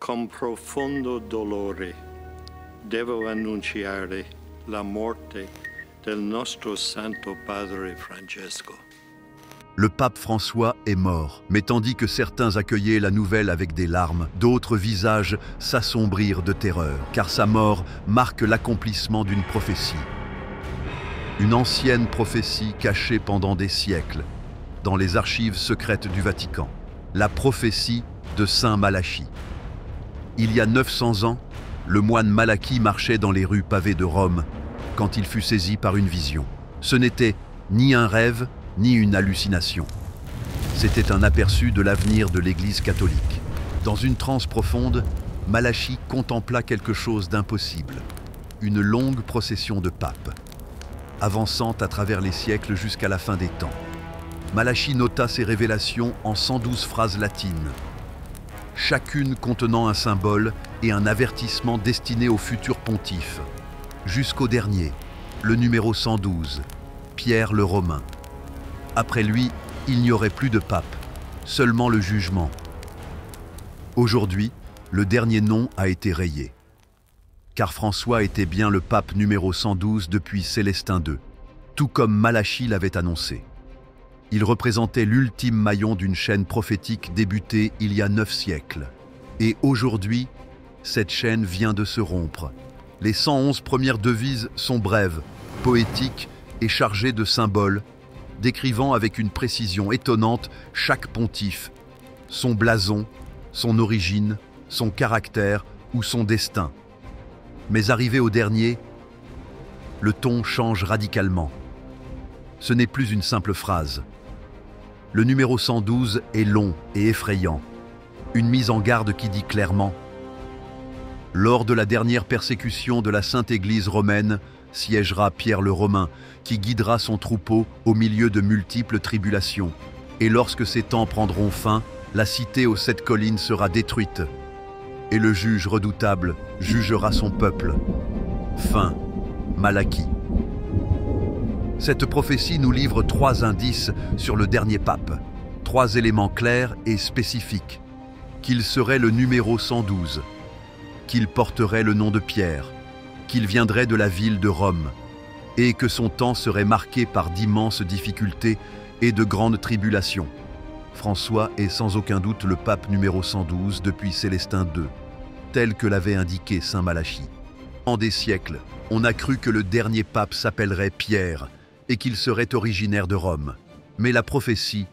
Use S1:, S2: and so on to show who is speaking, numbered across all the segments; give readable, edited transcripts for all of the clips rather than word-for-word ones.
S1: Con profondo dolore devo annunciare la morte del nostro Santo Padre Francesco.
S2: Le pape François est mort, mais tandis que certains accueillaient la nouvelle avec des larmes, d'autres visages s'assombrirent de terreur, car sa mort marque l'accomplissement d'une prophétie. Une ancienne prophétie cachée pendant des siècles dans les archives secrètes du Vatican. La prophétie de Saint Malachie. Il y a 900 ans, le moine Malachie marchait dans les rues pavées de Rome quand il fut saisi par une vision. Ce n'était ni un rêve, ni une hallucination. C'était un aperçu de l'avenir de l'Église catholique. Dans une transe profonde, Malachie contempla quelque chose d'impossible. Une longue procession de papes, avançant à travers les siècles jusqu'à la fin des temps. Malachie nota ces révélations en 112 phrases latines, chacune contenant un symbole et un avertissement destiné au futur pontife, jusqu'au dernier, le numéro 112, Pierre le Romain. Après lui, il n'y aurait plus de pape, seulement le jugement. Aujourd'hui, le dernier nom a été rayé, car François était bien le pape numéro 112 depuis Célestin II, tout comme Malachie l'avait annoncé. Il représentait l'ultime maillon d'une chaîne prophétique débutée il y a 9 siècles. Et aujourd'hui, cette chaîne vient de se rompre. Les 111 premières devises sont brèves, poétiques et chargées de symboles, décrivant avec une précision étonnante chaque pontife, son blason, son origine, son caractère ou son destin. Mais arrivé au dernier, le ton change radicalement. Ce n'est plus une simple phrase. Le numéro 112 est long et effrayant. Une mise en garde qui dit clairement « Lors de la dernière persécution de la Sainte Église romaine, siégera Pierre le Romain, qui guidera son troupeau au milieu de multiples tribulations. Et lorsque ces temps prendront fin, la cité aux 7 collines sera détruite. Et le juge redoutable jugera son peuple. » Fin. Malachie. Cette prophétie nous livre 3 indices sur le dernier pape, 3 éléments clairs et spécifiques. Qu'il serait le numéro 112, qu'il porterait le nom de Pierre, qu'il viendrait de la ville de Rome, et que son temps serait marqué par d'immenses difficultés et de grandes tribulations. François est sans aucun doute le pape numéro 112 depuis Célestin II, tel que l'avait indiqué saint Malachie. En des siècles, on a cru que le dernier pape s'appellerait Pierre, et qu'il serait originaire de Rome. Mais la prophétie,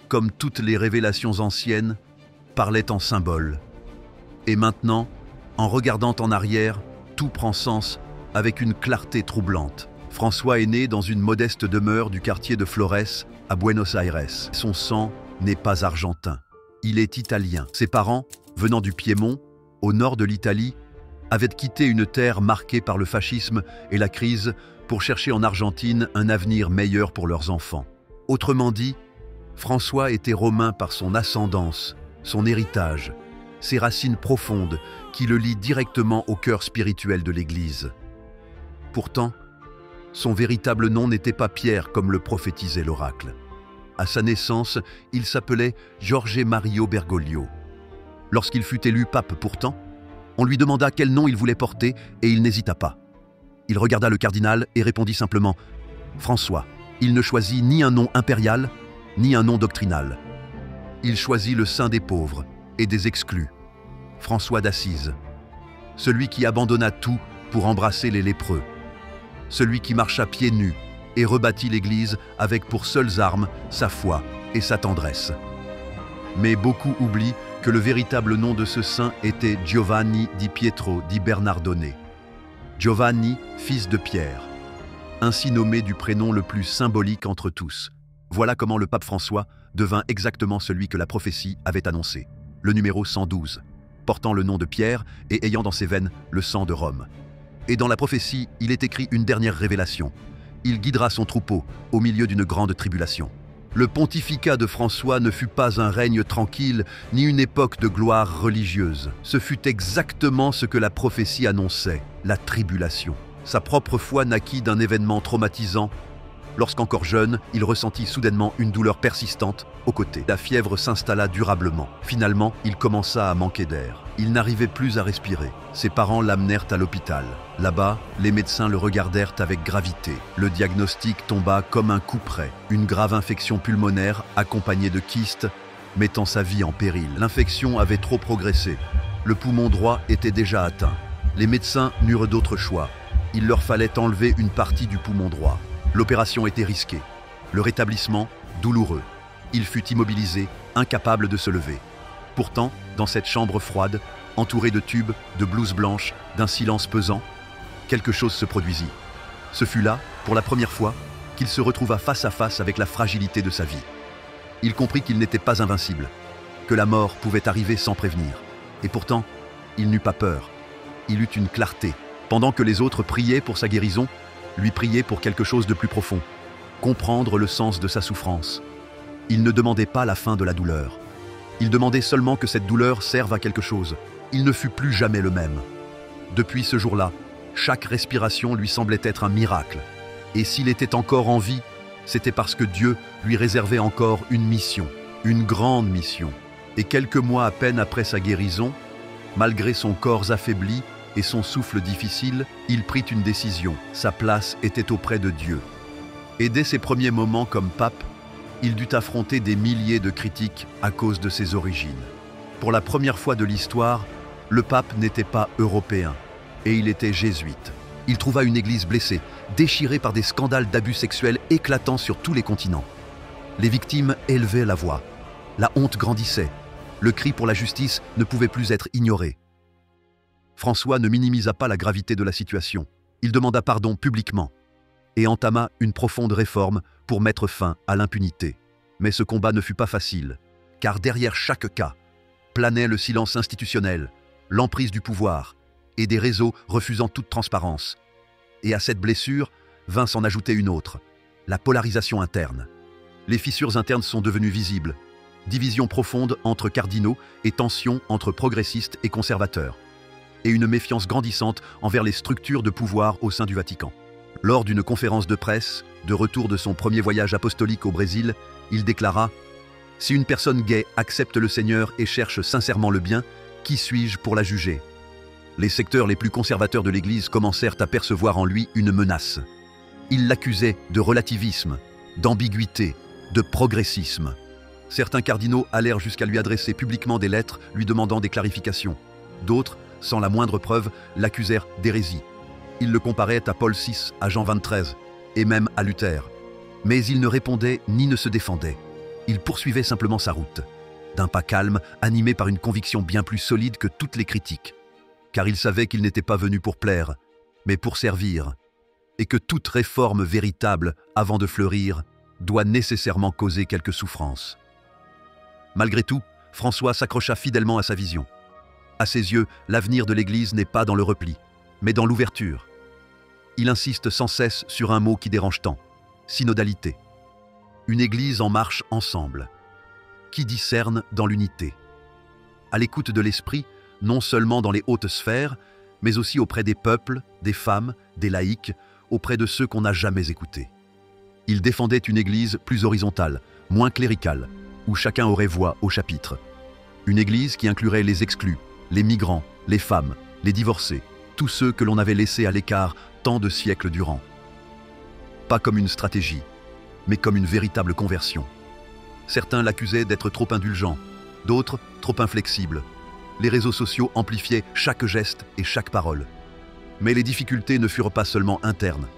S2: comme toutes les révélations anciennes, parlait en symboles. Et maintenant, en regardant en arrière, tout prend sens avec une clarté troublante. François est né dans une modeste demeure du quartier de Flores, à Buenos Aires. Son sang n'est pas argentin, il est italien. Ses parents, venant du Piémont, au nord de l'Italie, avaient quitté une terre marquée par le fascisme et la crise pour chercher en Argentine un avenir meilleur pour leurs enfants. Autrement dit, François était romain par son ascendance, son héritage, ses racines profondes qui le lient directement au cœur spirituel de l'Église. Pourtant, son véritable nom n'était pas Pierre comme le prophétisait l'oracle. À sa naissance, il s'appelait Jorge Mario Bergoglio. Lorsqu'il fut élu pape pourtant, on lui demanda quel nom il voulait porter et il n'hésita pas. Il regarda le cardinal et répondit simplement « François ». Il ne choisit ni un nom impérial, ni un nom doctrinal. Il choisit le saint des pauvres et des exclus, François d'Assise, celui qui abandonna tout pour embrasser les lépreux, celui qui marcha pieds nus et rebâtit l'Église avec pour seules armes sa foi et sa tendresse. Mais beaucoup oublient que le véritable nom de ce saint était Giovanni di Pietro di Bernardone. Giovanni, fils de Pierre, ainsi nommé du prénom le plus symbolique entre tous. Voilà comment le pape François devint exactement celui que la prophétie avait annoncé, le numéro 112, portant le nom de Pierre et ayant dans ses veines le sang de Rome. Et dans la prophétie, il est écrit une dernière révélation. Il guidera son troupeau au milieu d'une grande tribulation. Le pontificat de François ne fut pas un règne tranquille, ni une époque de gloire religieuse. Ce fut exactement ce que la prophétie annonçait, la tribulation. Sa propre foi naquit d'un événement traumatisant, Lorsqu'encore jeune, il ressentit soudainement une douleur persistante au côté. La fièvre s'installa durablement. Finalement, il commença à manquer d'air. Il n'arrivait plus à respirer. Ses parents l'amenèrent à l'hôpital. Là-bas, les médecins le regardèrent avec gravité. Le diagnostic tomba comme un coup près. Une grave infection pulmonaire accompagnée de kystes, mettant sa vie en péril. L'infection avait trop progressé. Le poumon droit était déjà atteint. Les médecins n'eurent d'autre choix. Il leur fallait enlever une partie du poumon droit. L'opération était risquée. Le rétablissement, douloureux. Il fut immobilisé, incapable de se lever. Pourtant, dans cette chambre froide, entourée de tubes, de blouses blanches, d'un silence pesant, quelque chose se produisit. Ce fut là, pour la première fois, qu'il se retrouva face à face avec la fragilité de sa vie. Il comprit qu'il n'était pas invincible, que la mort pouvait arriver sans prévenir. Et pourtant, il n'eut pas peur. Il eut une clarté. Pendant que les autres priaient pour sa guérison, lui priait pour quelque chose de plus profond, comprendre le sens de sa souffrance. Il ne demandait pas la fin de la douleur. Il demandait seulement que cette douleur serve à quelque chose. Il ne fut plus jamais le même. Depuis ce jour-là, chaque respiration lui semblait être un miracle. Et s'il était encore en vie, c'était parce que Dieu lui réservait encore une mission, une grande mission. Et quelques mois à peine après sa guérison, malgré son corps affaibli, et son souffle difficile, il prit une décision. Sa place était auprès de Dieu. Et dès ses premiers moments comme pape, il dut affronter des milliers de critiques à cause de ses origines. Pour la première fois de l'histoire, le pape n'était pas européen, et il était jésuite. Il trouva une église blessée, déchirée par des scandales d'abus sexuels éclatants sur tous les continents. Les victimes élevaient la voix. La honte grandissait. Le cri pour la justice ne pouvait plus être ignoré. François ne minimisa pas la gravité de la situation. Il demanda pardon publiquement et entama une profonde réforme pour mettre fin à l'impunité. Mais ce combat ne fut pas facile, car derrière chaque cas planait le silence institutionnel, l'emprise du pouvoir et des réseaux refusant toute transparence. Et à cette blessure vint s'en ajouter une autre, la polarisation interne. Les fissures internes sont devenues visibles, divisions profondes entre cardinaux et tensions entre progressistes et conservateurs, et une méfiance grandissante envers les structures de pouvoir au sein du Vatican. Lors d'une conférence de presse, de retour de son premier voyage apostolique au Brésil, il déclara « Si une personne gaie accepte le Seigneur et cherche sincèrement le bien, qui suis-je pour la juger ?» Les secteurs les plus conservateurs de l'Église commencèrent à percevoir en lui une menace. Ils l'accusaient de relativisme, d'ambiguïté, de progressisme. Certains cardinaux allèrent jusqu'à lui adresser publiquement des lettres lui demandant des clarifications. D'autres, sans la moindre preuve, l'accusèrent d'hérésie. Ils le comparaient à Paul VI, à Jean XXIII, et même à Luther. Mais il ne répondait ni ne se défendait. Il poursuivait simplement sa route, d'un pas calme, animé par une conviction bien plus solide que toutes les critiques. Car il savait qu'il n'était pas venu pour plaire, mais pour servir, et que toute réforme véritable, avant de fleurir, doit nécessairement causer quelques souffrances. Malgré tout, François s'accrocha fidèlement à sa vision. À ses yeux, l'avenir de l'Église n'est pas dans le repli, mais dans l'ouverture. Il insiste sans cesse sur un mot qui dérange tant, synodalité. Une Église en marche ensemble, qui discerne dans l'unité. À l'écoute de l'Esprit, non seulement dans les hautes sphères, mais aussi auprès des peuples, des femmes, des laïcs, auprès de ceux qu'on n'a jamais écoutés. Il défendait une Église plus horizontale, moins cléricale, où chacun aurait voix au chapitre. Une Église qui inclurait les exclus, les migrants, les femmes, les divorcés, tous ceux que l'on avait laissés à l'écart tant de siècles durant. Pas comme une stratégie, mais comme une véritable conversion. Certains l'accusaient d'être trop indulgent, d'autres trop inflexible. Les réseaux sociaux amplifiaient chaque geste et chaque parole. Mais les difficultés ne furent pas seulement internes.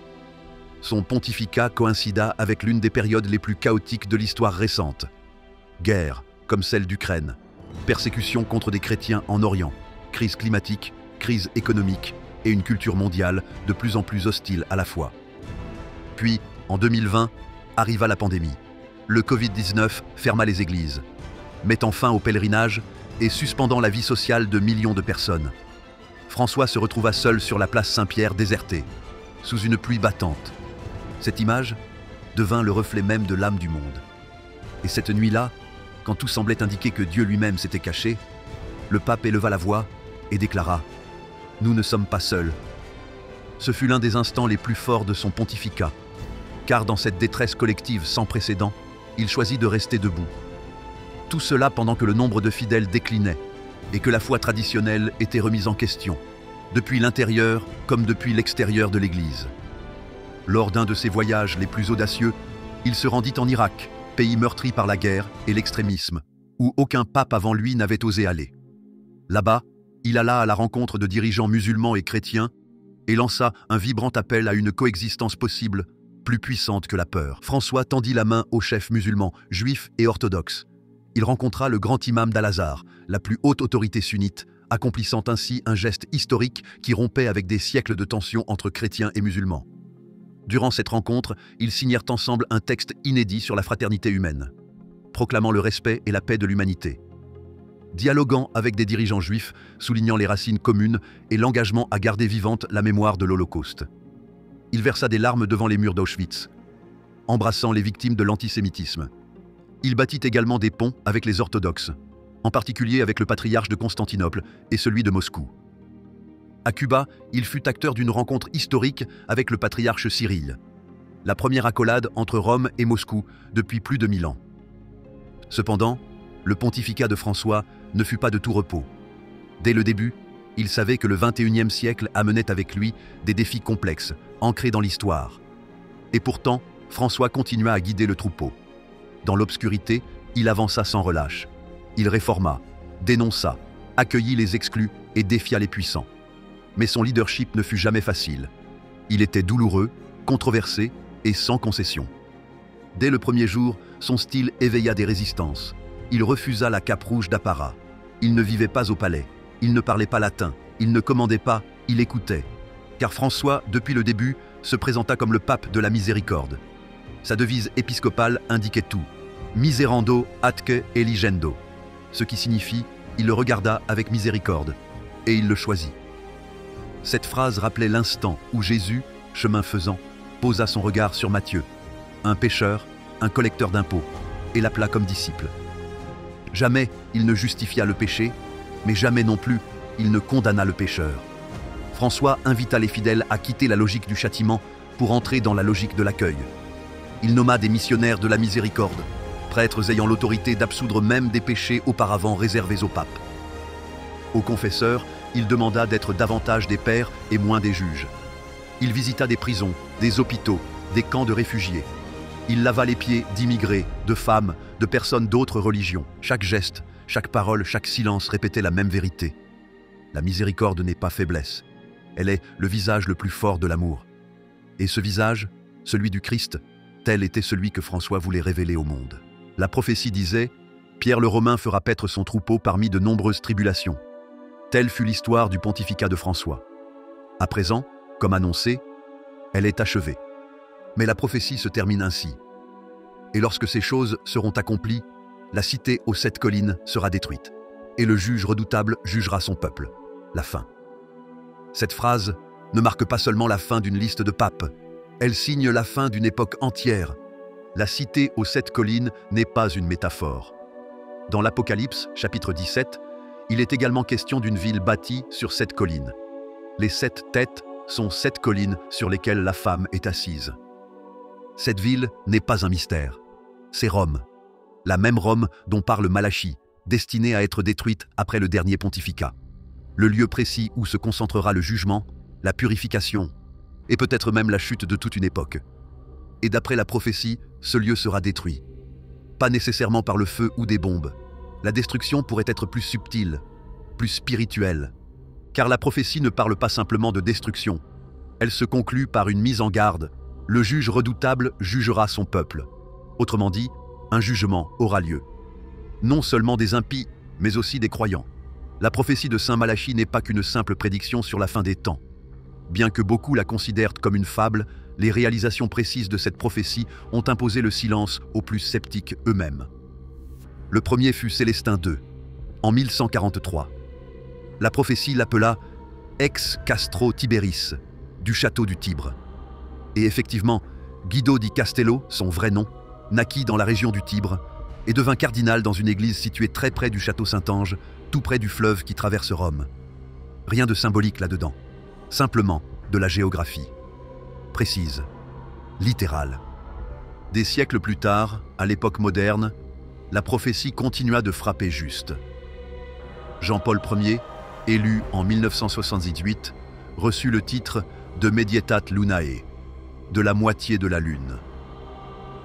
S2: Son pontificat coïncida avec l'une des périodes les plus chaotiques de l'histoire récente. Guerre, comme celle d'Ukraine, persécution contre des chrétiens en Orient, crise climatique, crise économique et une culture mondiale de plus en plus hostile à la fois. Puis, en 2020, arriva la pandémie. Le Covid-19 ferma les églises, mettant fin au pèlerinage et suspendant la vie sociale de millions de personnes. François se retrouva seul sur la place Saint-Pierre désertée, sous une pluie battante. Cette image devint le reflet même de l'âme du monde. Et cette nuit-là, quand tout semblait indiquer que Dieu lui-même s'était caché, le pape éleva la voix et déclara « Nous ne sommes pas seuls ». Ce fut l'un des instants les plus forts de son pontificat. car dans cette détresse collective sans précédent, il choisit de rester debout. Tout cela pendant que le nombre de fidèles déclinait et que la foi traditionnelle était remise en question, depuis l'intérieur comme depuis l'extérieur de l'Église. Lors d'un de ses voyages les plus audacieux, il se rendit en Irak, pays meurtri par la guerre et l'extrémisme, où aucun pape avant lui n'avait osé aller. Là-bas, il alla à la rencontre de dirigeants musulmans et chrétiens et lança un vibrant appel à une coexistence possible, plus puissante que la peur. François tendit la main aux chefs musulmans, juifs et orthodoxes. Il rencontra le grand imam d'Al-Azhar, la plus haute autorité sunnite, accomplissant ainsi un geste historique qui rompait avec des siècles de tensions entre chrétiens et musulmans. Durant cette rencontre, ils signèrent ensemble un texte inédit sur la fraternité humaine, proclamant le respect et la paix de l'humanité. Dialoguant avec des dirigeants juifs, soulignant les racines communes et l'engagement à garder vivante la mémoire de l'Holocauste. Il versa des larmes devant les murs d'Auschwitz, embrassant les victimes de l'antisémitisme. Il bâtit également des ponts avec les orthodoxes, en particulier avec le patriarche de Constantinople et celui de Moscou. À Cuba, il fut acteur d'une rencontre historique avec le patriarche Cyril, la première accolade entre Rome et Moscou depuis plus de 1000 ans. Cependant, le pontificat de François ne fut pas de tout repos. Dès le début, il savait que le XXIe siècle amenait avec lui des défis complexes, ancrés dans l'histoire. Et pourtant, François continua à guider le troupeau. Dans l'obscurité, il avança sans relâche. Il réforma, dénonça, accueillit les exclus et défia les puissants. Mais son leadership ne fut jamais facile. Il était douloureux, controversé et sans concession. Dès le premier jour, son style éveilla des résistances. Il refusa la cape rouge d'apparat. Il ne vivait pas au palais. Il ne parlait pas latin. Il ne commandait pas. Il écoutait. Car François, depuis le début, se présenta comme le pape de la miséricorde. Sa devise épiscopale indiquait tout. Miserando atque eligendo. Ce qui signifie « il le regarda avec miséricorde » et il le choisit. Cette phrase rappelait l'instant où Jésus, chemin faisant, posa son regard sur Matthieu, un pécheur, un collecteur d'impôts, et l'appela comme disciple. Jamais il ne justifia le péché, mais jamais non plus il ne condamna le pécheur. François invita les fidèles à quitter la logique du châtiment pour entrer dans la logique de l'accueil. Il nomma des missionnaires de la miséricorde, prêtres ayant l'autorité d'absoudre même des péchés auparavant réservés au pape. Aux confesseurs, il demanda d'être davantage des pères et moins des juges. Il visita des prisons, des hôpitaux, des camps de réfugiés. Il lava les pieds d'immigrés, de femmes, de personnes d'autres religions. Chaque geste, chaque parole, chaque silence répétait la même vérité. La miséricorde n'est pas faiblesse. Elle est le visage le plus fort de l'amour. Et ce visage, celui du Christ, tel était celui que François voulait révéler au monde. La prophétie disait « Pierre le Romain fera paître son troupeau parmi de nombreuses tribulations ». Telle fut l'histoire du pontificat de François. À présent, comme annoncé, elle est achevée. Mais la prophétie se termine ainsi. Et lorsque ces choses seront accomplies, la cité aux 7 collines sera détruite. Et le juge redoutable jugera son peuple. La fin. Cette phrase ne marque pas seulement la fin d'une liste de papes. Elle signe la fin d'une époque entière. La cité aux 7 collines n'est pas une métaphore. Dans l'Apocalypse, chapitre 17, il est également question d'une ville bâtie sur 7 collines. Les 7 têtes sont 7 collines sur lesquelles la femme est assise. Cette ville n'est pas un mystère. C'est Rome. La même Rome dont parle Malachie, destinée à être détruite après le dernier pontificat. Le lieu précis où se concentrera le jugement, la purification, et peut-être même la chute de toute une époque. Et d'après la prophétie, ce lieu sera détruit. Pas nécessairement par le feu ou des bombes. La destruction pourrait être plus subtile, plus spirituelle. Car la prophétie ne parle pas simplement de destruction. Elle se conclut par une mise en garde. Le juge redoutable jugera son peuple. Autrement dit, un jugement aura lieu. Non seulement des impies, mais aussi des croyants. La prophétie de Saint Malachie n'est pas qu'une simple prédiction sur la fin des temps. Bien que beaucoup la considèrent comme une fable, les réalisations précises de cette prophétie ont imposé le silence aux plus sceptiques eux-mêmes. Le premier fut Célestin II, en 1143. La prophétie l'appela « Ex Castro Tiberis » du château du Tibre. Et effectivement, Guido di Castello, son vrai nom, naquit dans la région du Tibre et devint cardinal dans une église située très près du château Saint-Ange, tout près du fleuve qui traverse Rome. Rien de symbolique là-dedans, simplement de la géographie. Précise, littérale. Des siècles plus tard, à l'époque moderne, la prophétie continua de frapper juste. Jean-Paul Ier, élu en 1978, reçut le titre de Medietat Lunae, de la moitié de la lune.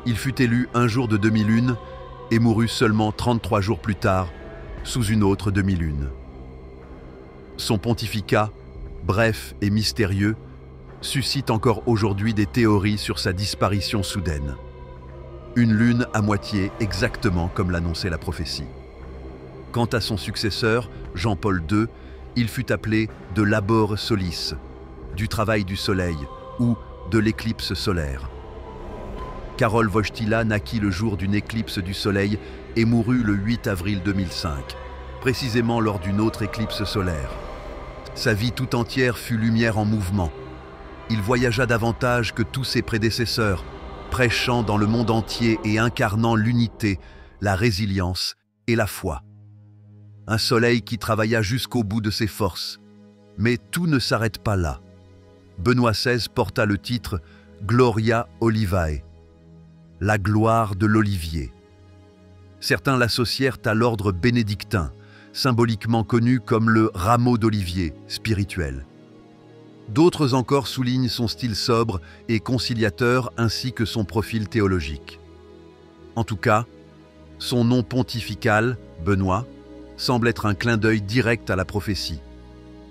S2: Il fut élu un jour de demi-lune et mourut seulement 33 jours plus tard, sous une autre demi-lune. Son pontificat, bref et mystérieux, suscite encore aujourd'hui des théories sur sa disparition soudaine. Une lune à moitié, exactement comme l'annonçait la prophétie. Quant à son successeur, Jean-Paul II, il fut appelé de labor solis, du travail du soleil, ou de l'éclipse solaire. Karol Wojtyła naquit le jour d'une éclipse du soleil et mourut le 8 avril 2005, précisément lors d'une autre éclipse solaire. Sa vie tout entière fut lumière en mouvement. Il voyagea davantage que tous ses prédécesseurs, prêchant dans le monde entier et incarnant l'unité, la résilience et la foi. Un soleil qui travailla jusqu'au bout de ses forces. Mais tout ne s'arrête pas là. Benoît XVI porta le titre Gloria Olivae, la gloire de l'olivier. Certains l'associèrent à l'ordre bénédictin, symboliquement connu comme le rameau d'olivier spirituel. D'autres encore soulignent son style sobre et conciliateur ainsi que son profil théologique. En tout cas, son nom pontifical, Benoît, semble être un clin d'œil direct à la prophétie,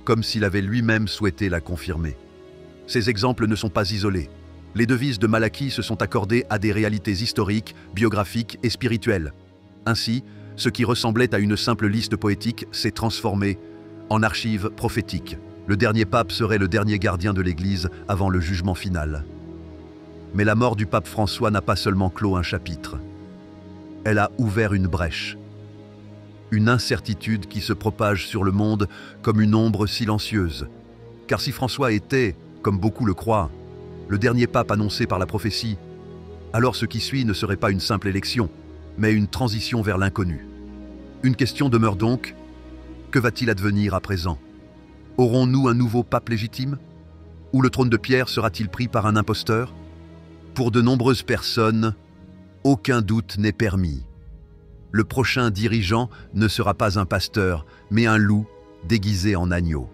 S2: comme s'il avait lui-même souhaité la confirmer. Ces exemples ne sont pas isolés. Les devises de Malachie se sont accordées à des réalités historiques, biographiques et spirituelles. Ainsi, ce qui ressemblait à une simple liste poétique s'est transformé en archive prophétique. Le dernier pape serait le dernier gardien de l'Église avant le jugement final. Mais la mort du pape François n'a pas seulement clos un chapitre. Elle a ouvert une brèche. Une incertitude qui se propage sur le monde comme une ombre silencieuse. Car si François était, comme beaucoup le croient, le dernier pape annoncé par la prophétie, alors ce qui suit ne serait pas une simple élection, mais une transition vers l'inconnu. Une question demeure donc, que va-t-il advenir à présent ? Aurons-nous un nouveau pape légitime ? Ou le trône de Pierre sera-t-il pris par un imposteur ? Pour de nombreuses personnes, aucun doute n'est permis. Le prochain dirigeant ne sera pas un pasteur, mais un loup déguisé en agneau.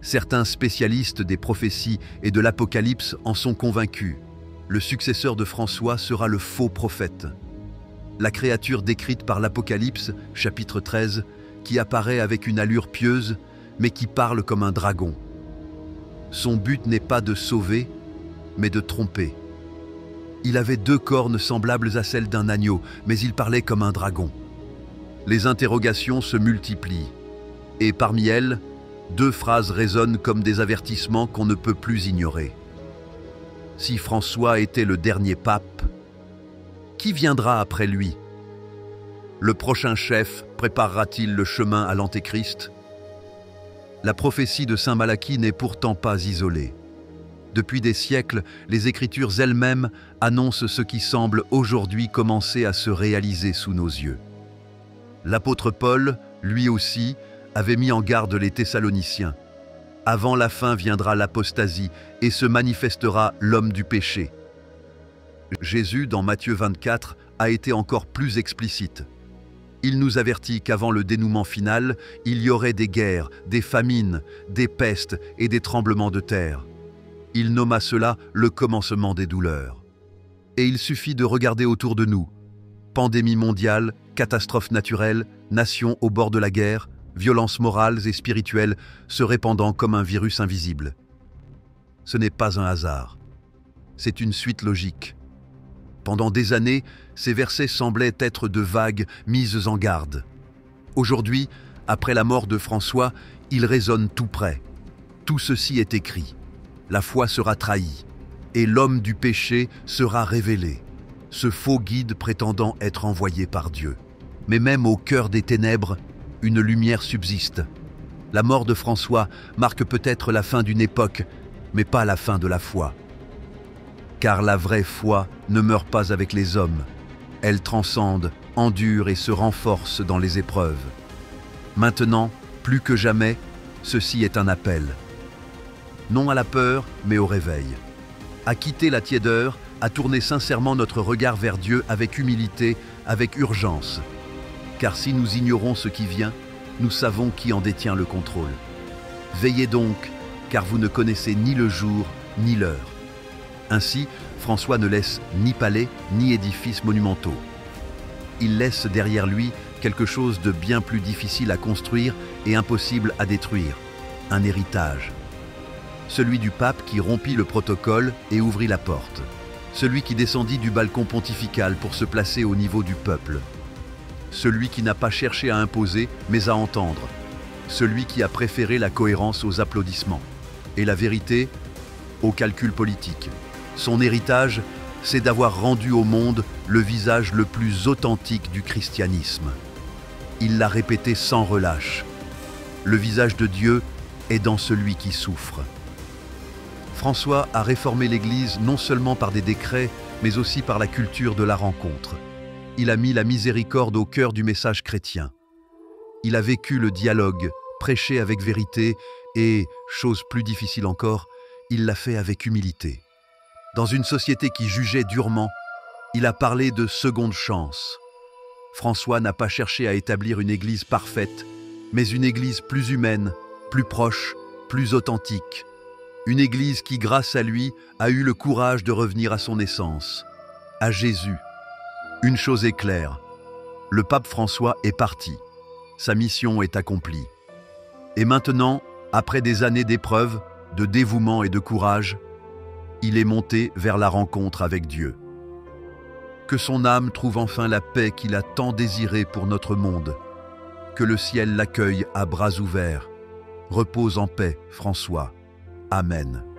S2: Certains spécialistes des prophéties et de l'Apocalypse en sont convaincus. Le successeur de François sera le faux prophète. La créature décrite par l'Apocalypse, chapitre 13, qui apparaît avec une allure pieuse, mais qui parle comme un dragon. Son but n'est pas de sauver, mais de tromper. Il avait 2 cornes semblables à celles d'un agneau, mais il parlait comme un dragon. Les interrogations se multiplient, et parmi elles, 2 phrases résonnent comme des avertissements qu'on ne peut plus ignorer. Si François était le dernier pape, qui viendra après lui ? Le prochain chef préparera-t-il le chemin à l'Antéchrist ? La prophétie de saint Malachie n'est pourtant pas isolée. Depuis des siècles, les Écritures elles-mêmes annoncent ce qui semble aujourd'hui commencer à se réaliser sous nos yeux. L'apôtre Paul, lui aussi, avait mis en garde les Thessaloniciens. Avant la fin viendra l'apostasie et se manifestera l'homme du péché. Jésus, dans Matthieu 24, a été encore plus explicite. Il nous avertit qu'avant le dénouement final, il y aurait des guerres, des famines, des pestes et des tremblements de terre. Il nomma cela le commencement des douleurs. Et il suffit de regarder autour de nous. Pandémie mondiale, catastrophes naturelles, nations au bord de la guerre, violences morales et spirituelles se répandant comme un virus invisible. Ce n'est pas un hasard. C'est une suite logique. Pendant des années, ces versets semblaient être de vagues mises en garde. Aujourd'hui, après la mort de François, ils résonnent tout près. Tout ceci est écrit. La foi sera trahie, et l'homme du péché sera révélé, ce faux guide prétendant être envoyé par Dieu. Mais même au cœur des ténèbres, une lumière subsiste. La mort de François marque peut-être la fin d'une époque, mais pas la fin de la foi. Car la vraie foi ne meurt pas avec les hommes. Elle transcende, endure et se renforce dans les épreuves. Maintenant, plus que jamais, ceci est un appel. Non à la peur, mais au réveil. À quitter la tiédeur à tourner sincèrement notre regard vers Dieu avec humilité, avec urgence. Car si nous ignorons ce qui vient, nous savons qui en détient le contrôle. Veillez donc, car vous ne connaissez ni le jour, ni l'heure. Ainsi, François ne laisse ni palais, ni édifices monumentaux. Il laisse derrière lui quelque chose de bien plus difficile à construire et impossible à détruire, un héritage. Celui du pape qui rompit le protocole et ouvrit la porte. Celui qui descendit du balcon pontifical pour se placer au niveau du peuple. Celui qui n'a pas cherché à imposer, mais à entendre. Celui qui a préféré la cohérence aux applaudissements. Et la vérité, au calcul politique. Son héritage, c'est d'avoir rendu au monde le visage le plus authentique du christianisme. Il l'a répété sans relâche. Le visage de Dieu est dans celui qui souffre. François a réformé l'Église non seulement par des décrets, mais aussi par la culture de la rencontre. Il a mis la miséricorde au cœur du message chrétien. Il a vécu le dialogue, prêché avec vérité et, chose plus difficile encore, il l'a fait avec humilité. Dans une société qui jugeait durement, il a parlé de seconde chance. François n'a pas cherché à établir une Église parfaite, mais une Église plus humaine, plus proche, plus authentique. Une Église qui, grâce à lui, a eu le courage de revenir à son essence, à Jésus. Une chose est claire, le pape François est parti. Sa mission est accomplie. Et maintenant, après des années d'épreuves, de dévouement et de courage, il est monté vers la rencontre avec Dieu. Que son âme trouve enfin la paix qu'il a tant désirée pour notre monde. Que le ciel l'accueille à bras ouverts. Repose en paix, François. Amen.